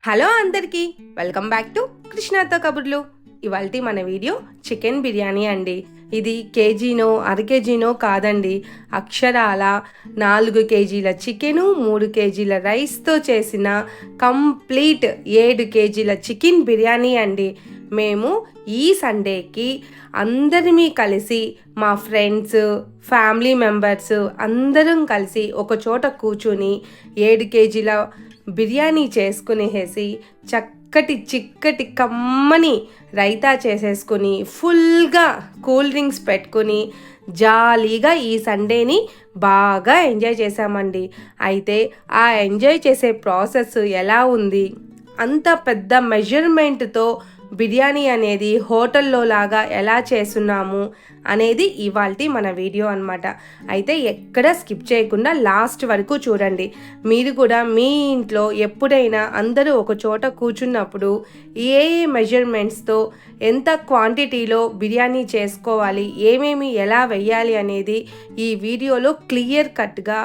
Hello అందరికీ, welcome back to కృష్ణాతో కబుర్లు. ఇవాల్టి మన వీడియో చికెన్ బిర్యానీ అండి. ఇది కేజీనో అర కేజీనో కాదండి, అక్షరాల 4 కేజీల చికెను 3 కేజీల రైస్తో చేసిన కంప్లీట్ 7 కేజీల చికెన్ బిర్యానీ అండి. మేము ఈ సండేకి అందరిమీ కలిసి మా ఫ్రెండ్స్, ఫ్యామిలీ మెంబర్స్ అందరం కలిసి ఒక చోట కూర్చుని 7 కేజీల బిర్యానీ చేసుకునేసి చక్కటి చిక్కటి కమ్మని రైతా చేసేసుకుని ఫుల్గా కూల్ డ్రింక్స్ పెట్టుకుని జాలీగా ఈ సండేని బాగా ఎంజాయ్ చేసామండి. అయితే ఆ ఎంజాయ్ చేసే ప్రాసెస్ ఎలా ఉంది, అంత పెద్ద మెజర్మెంట్తో బిర్యానీ అనేది హోటల్లో లాగా ఎలా చేస్తున్నాము అనేది ఇవాల్టి మన వీడియో అన్నమాట. అయితే ఎక్కడ స్కిప్ చేయకుండా లాస్ట్ వరకు చూడండి. మీరు కూడా మీ ఇంట్లో ఎప్పుడైనా అందరూ ఒక చోట కూర్చున్నప్పుడు ఏ మెజర్మెంట్స్తో ఎంత క్వాంటిటీలో బిర్యానీ చేసుకోవాలి, ఏమేమి ఎలా వెయ్యాలి అనేది ఈ వీడియోలో క్లియర్ కట్గా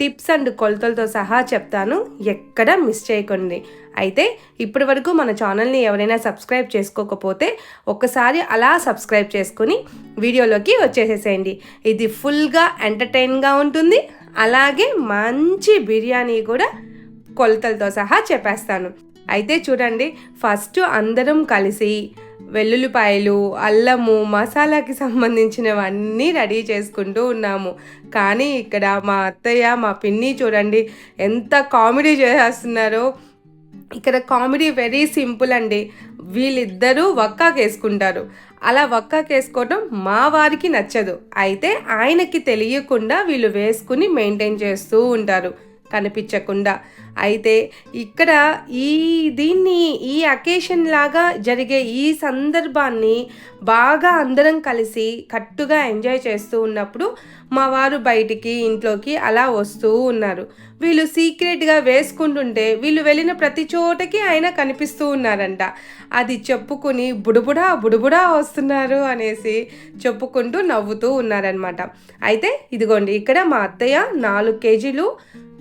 టిప్స్ అండ్ కొలతలతో సహా చెప్తాను, ఎక్కడ మిస్ చేయకండి. అయితే ఇప్పటి వరకు మన ఛానల్ని ఎవరైనా సబ్స్క్రైబ్ చేసుకోకపోతే ఒక్కసారి అలా సబ్స్క్రైబ్ చేసుకుని వీడియోలోకి వచ్చేసేసేయండి. ఇది ఫుల్గా ఎంటర్టైన్గా ఉంటుంది, అలాగే మంచి బిర్యానీ కూడా కొలతలతో సహా చెప్పేస్తాను. అయితే చూడండి, ఫస్ట్ అందరం కలిసి వెల్లుల్లిపాయలు, అల్లము, మసాలాకి సంబంధించినవన్నీ రెడీ చేసుకుంటూ ఉన్నాము. కానీ ఇక్కడ మా అత్తయ్య, మా పిన్ని చూడండి ఎంత కామెడీ చేసేస్తున్నారో. ఇక్కడ కామెడీ వెరీ సింపుల్ అండి. వీళ్ళిద్దరూ వక్కాకేసుకుంటారు. అలా వక్కాకేసుకోవడం మా వారికి నచ్చదు. అయితే ఆయనకి తెలియకుండా వీళ్ళు వేసుకుని మెయింటైన్ చేస్తూ ఉంటారు కనిపించకుండా. అయితే ఇక్కడ ఈ అకేషన్ లాగా జరిగే ఈ సందర్భాన్ని బాగా అందరం కలిసి కట్టుగా ఎంజాయ్ చేస్తూ ఉన్నప్పుడు మా వారు బయటికి ఇంట్లోకి అలా వస్తూ ఉన్నారు. వీళ్ళు సీక్రెట్గా వేసుకుంటుంటే వీళ్ళు వెళ్ళిన ప్రతి చోటకి ఆయన కనిపిస్తూ ఉన్నారంట. అది చెప్పుకుని బుడుబుడా వస్తున్నారు అనేసి చెప్పుకుంటూ నవ్వుతూ ఉన్నారనమాట. అయితే ఇదిగోండి, ఇక్కడ మా అత్తయ్య 4 కేజీలు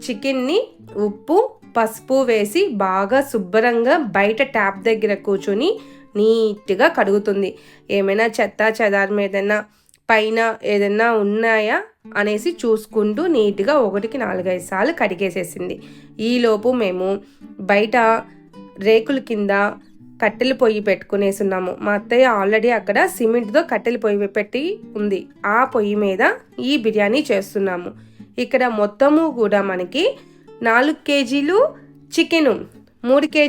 చికెన్ని ఉప్పు పసుపు వేసి బాగా శుభ్రంగా బయట ట్యాప్ దగ్గర కూర్చొని నీట్గా కడుగుతుంది. ఏమైనా చెత్త చెదారం ఏదైనా పైన ఏదైనా ఉన్నాయా అనేసి చూసుకుంటూ నీట్గా 1కి 4-5 సార్లు కడిగేసేసింది. ఈలోపు మేము బయట రేకుల కింద కట్టెల పొయ్యి పెట్టుకునేస్తున్నాము. మా అత్తయ్య ఆల్రెడీ అక్కడ సిమెంట్తో కట్టెల పొయ్యి పెట్టి ఉంది. ఆ పొయ్యి మీద ఈ బిర్యానీ చేస్తున్నాము. ఇక్కడ మొత్తము కూడా మనకి 4 కేజీలు చికెను, 3 కేజీ